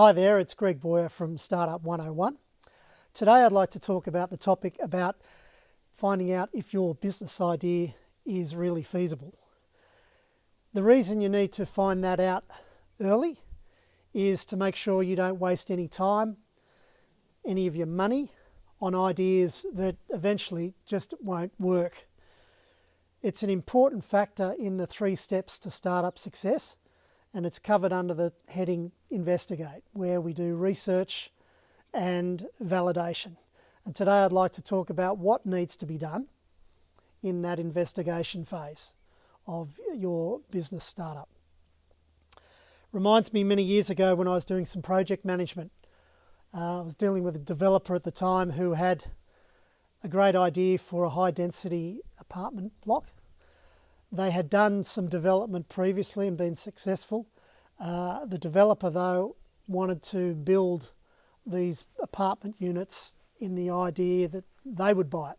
Hi there, it's Greg Boyer from Startup 101. Today I'd like to talk about the topic about finding out if your business idea is really feasible. The reason you need to find that out early is to make sure you don't waste any time, any of your money on ideas that eventually just won't work. It's an important factor in the 3 steps to startup success, and it's covered under the heading Investigate, where we do research and validation. And today I'd like to talk about what needs to be done in that investigation phase of your business startup. Reminds me many years ago when I was doing some project management. I was dealing with a developer at the time who had a great idea for a high density apartment block. They had done some development previously and been successful. The developer, though, wanted to build these apartment units in the idea that they would buy it,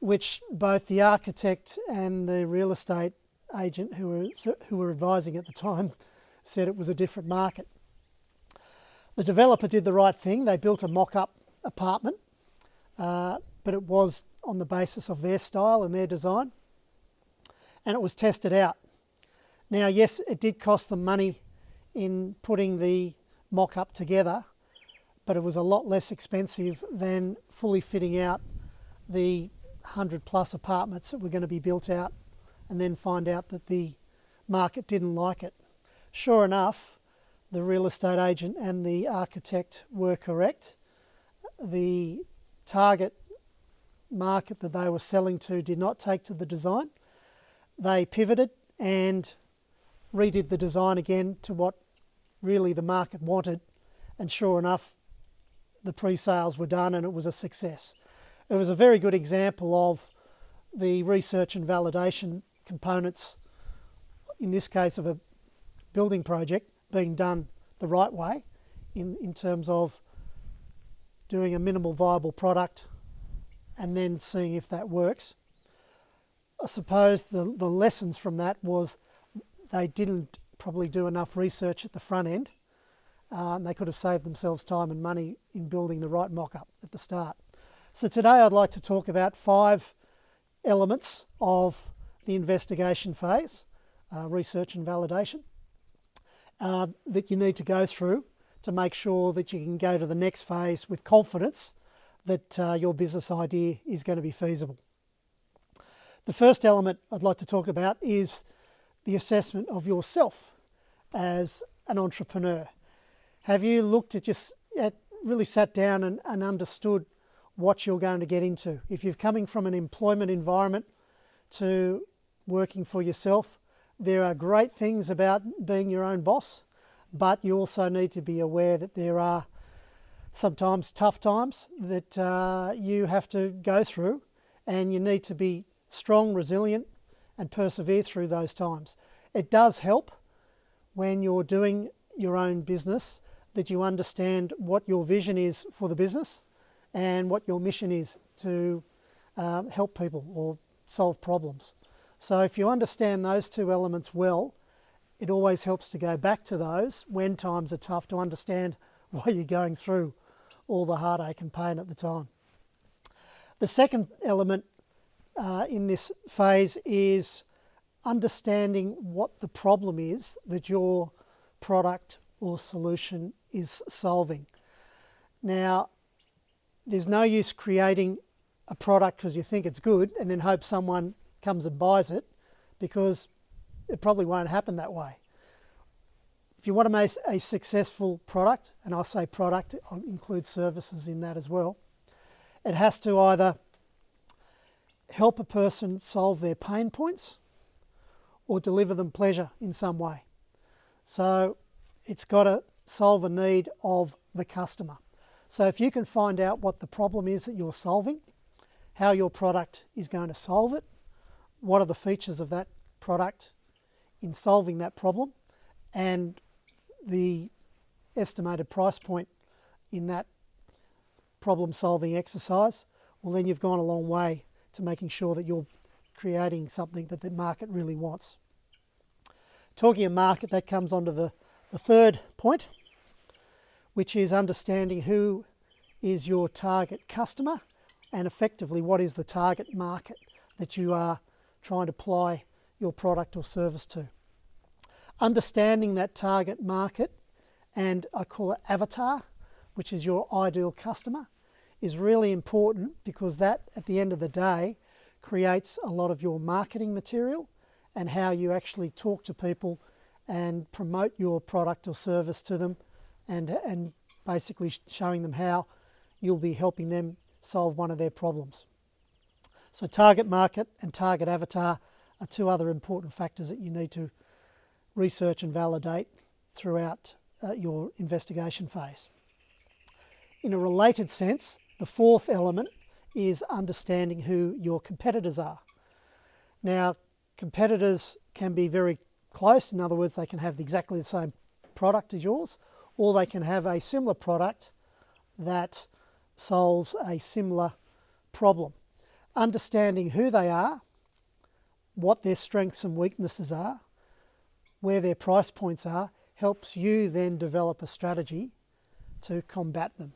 which both the architect and the real estate agent who were advising at the time said it was a different market. The developer did the right thing. They built a mock-up apartment, but it was on the basis of their style and their design, and it was tested out. Now, yes, it did cost them money in putting the mock-up together, but it was a lot less expensive than fully fitting out the 100 plus apartments that were going to be built out and then find out that the market didn't like it. Sure enough, the real estate agent and the architect were correct. The target market that they were selling to did not take to the design. They pivoted and redid the design again to what really the market wanted, and sure enough, the pre-sales were done and it was a success. It was a very good example of the research and validation components, in this case of a building project, being done the right way in terms of doing a minimal viable product and then seeing if that works. I suppose the lessons from that was they didn't probably do enough research at the front end. They could have saved themselves time and money in building the right mock-up at the start. So today I'd like to talk about 5 elements of the investigation phase, research and validation, that you need to go through to make sure that you can go to the next phase with confidence that your business idea is going to be feasible. The first element I'd like to talk about is the assessment of yourself as an entrepreneur. Have you looked at really sat down and understood what you're going to get into? If you're coming from an employment environment to working for yourself, there are great things about being your own boss, but you also need to be aware that there are sometimes tough times that you have to go through, and you need to be strong, resilient, and persevere through those times. It does help when you're doing your own business that you understand what your vision is for the business and what your mission is to help people or solve problems. So if you understand those 2 elements well, it always helps to go back to those when times are tough to understand why you're going through all the heartache and pain at the time. The second element in this phase is understanding what the problem is that your product or solution is solving. Now, there's no use creating a product because you think it's good and then hope someone comes and buys it, because it probably won't happen that way. If you want to make a successful product, and I say product, I'll include services in that as well, it has to either help a person solve their pain points or deliver them pleasure in some way. So it's got to solve a need of the customer. So if you can find out what the problem is that you're solving, how your product is going to solve it, what are the features of that product in solving that problem, and the estimated price point in that problem solving exercise, well then you've gone a long way to making sure that you're creating something that the market really wants. Talking of market, that comes onto the third point, which is understanding who is your target customer and effectively what is the target market that you are trying to apply your product or service to. Understanding that target market, and I call it avatar, which is your ideal customer, is really important because that, at the end of the day, creates a lot of your marketing material and how you actually talk to people and promote your product or service to them, and basically showing them how you'll be helping them solve one of their problems. So target market and target avatar are two other important factors that you need to research and validate throughout your investigation phase. In a related sense, the fourth element is understanding who your competitors are. Now, competitors can be very close. In other words, they can have exactly the same product as yours, or they can have a similar product that solves a similar problem. Understanding who they are, what their strengths and weaknesses are, where their price points are, helps you then develop a strategy to combat them.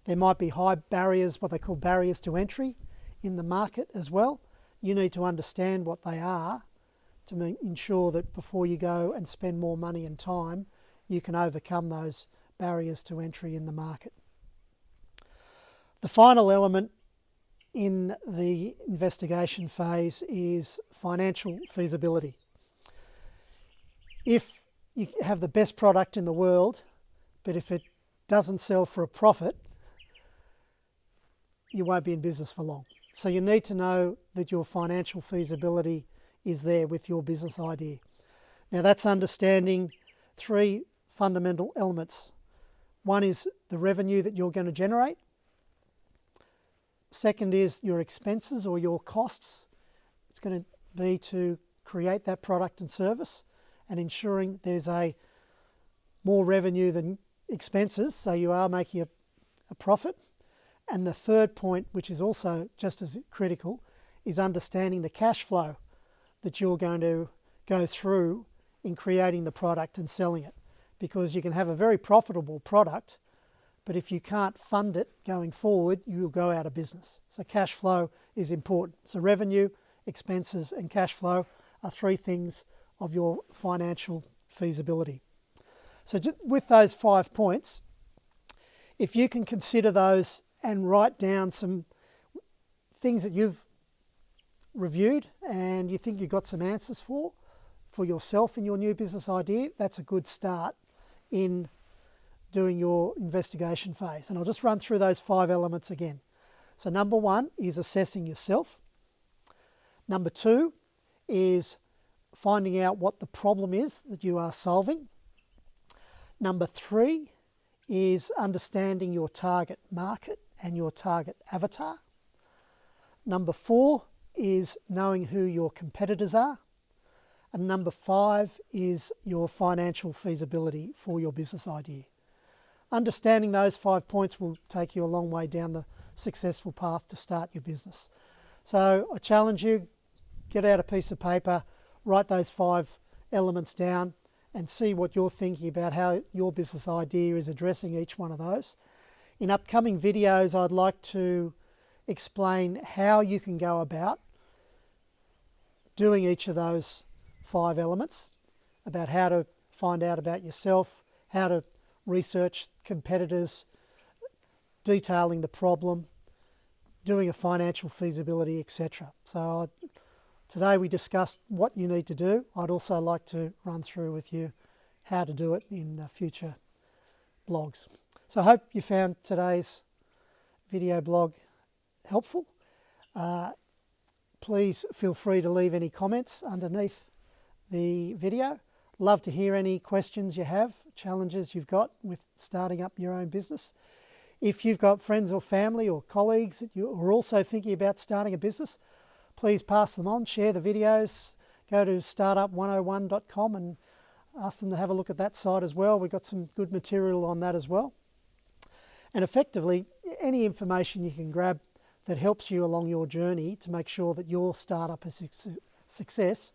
There might be high barriers, what they call barriers to entry in the market as well. You need to understand what they are to ensure that before you go and spend more money and time, you can overcome those barriers to entry in the market. The final element in the investigation phase is financial feasibility. If you have the best product in the world, but if it doesn't sell for a profit, you won't be in business for long. So you need to know that your financial feasibility is there with your business idea. Now that's understanding three fundamental elements. One is the revenue that you're going to generate. Second is your expenses or your costs. It's going to be to create that product and service, and ensuring there's more revenue than expenses, so you are making a profit. And the third point, which is also just as critical, is understanding the cash flow that you're going to go through in creating the product and selling it. Because you can have a very profitable product, but if you can't fund it going forward, you'll go out of business. So cash flow is important. So revenue, expenses and cash flow are three things of your financial feasibility. So with those 5 points, if you can consider those and write down some things that you've reviewed and you think you've got some answers for yourself in your new business idea, that's a good start in doing your investigation phase. And I'll just run through those 5 elements again. So number 1 is assessing yourself. Number 2 is finding out what the problem is that you are solving. Number 3 is understanding your target market and your target avatar. Number 4 is knowing who your competitors are. And number 5 is your financial feasibility for your business idea. Understanding those 5 points will take you a long way down the successful path to start your business. So I challenge you, get out a piece of paper, write those 5 elements down and see what you're thinking about how your business idea is addressing each one of those. In upcoming videos, I'd like to explain how you can go about doing each of those 5 elements, about how to find out about yourself, how to research competitors, detailing the problem, doing a financial feasibility, etc. So today we discussed what you need to do. I'd also like to run through with you how to do it in future blogs. So I hope you found today's video blog helpful. Please feel free to leave any comments underneath the video. Love to hear any questions you have, challenges you've got with starting up your own business. If you've got friends or family or colleagues that you are also thinking about starting a business, please pass them on, share the videos, go to startup101.com and ask them to have a look at that site as well. We've got some good material on that as well. And effectively, any information you can grab that helps you along your journey to make sure that your startup is a success,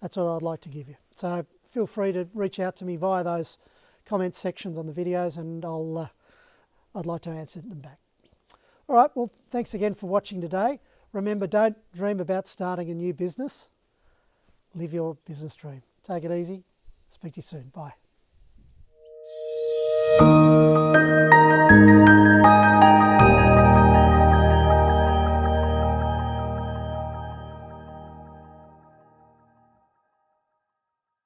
that's what I'd like to give you. So feel free to reach out to me via those comment sections on the videos, and I'd like to answer them back. All right, well, thanks again for watching today. Remember, don't dream about starting a new business. Live your business dream. Take it easy. Speak to you soon. Bye.